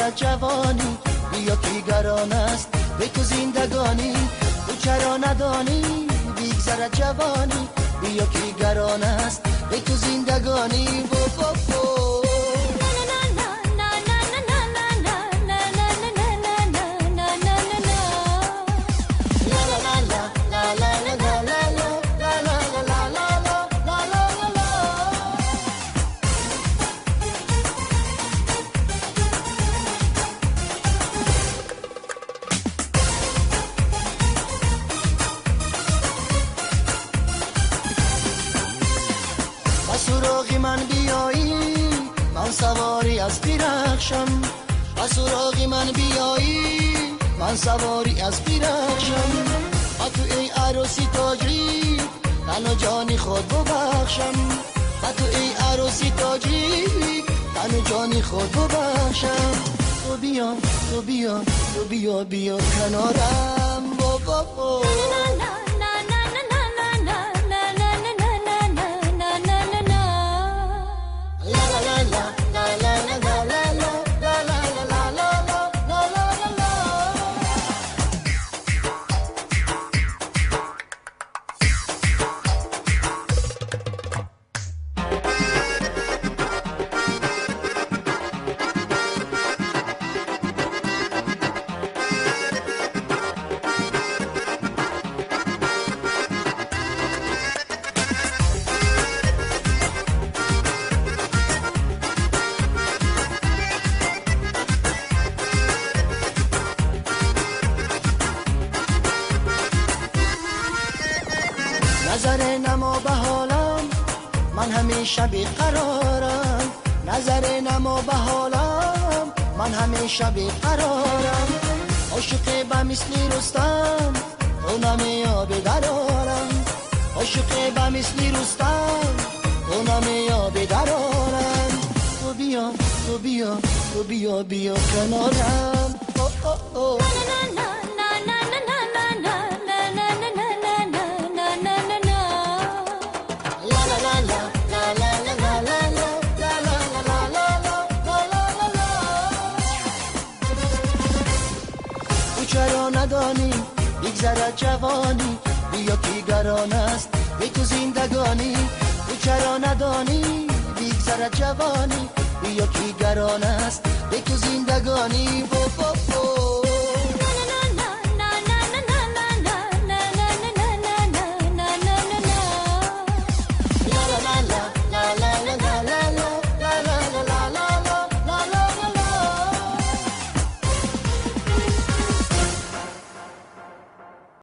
بگذرد جوانی، بیا که گران است به تو زندگانی. تو چرا ندانی بگذرد جوانی، بیا که گران است به تو زندگانی. سراغ من بیایی من سواری از درخشم، و سراغ من بیایی من سواری از درخشم. و تو ای عروسی تاجی تن و جانی خود ببخشم، و تو ای عروسی تاجی تن و جانی خود ببخشم. تو بیا تو بیا تو بیا بیا کنارم بابا. نظر نما به حالم من همیشه بیقرارم، نظر نما به حالم من همیشه بیقرارم. عاشق به مثل رستم تو نمیابی درارم، عاشق به مثل رستم تو نمیابی درارم. تو بیا تو بیا تو بیا بیا کنارم. چرا ندانی بگذرد جوانی، بیا که گران است به تو زندگانی. تو چرا ندانی بگذرد جوانی، بیا که گران است به تو زندگانی.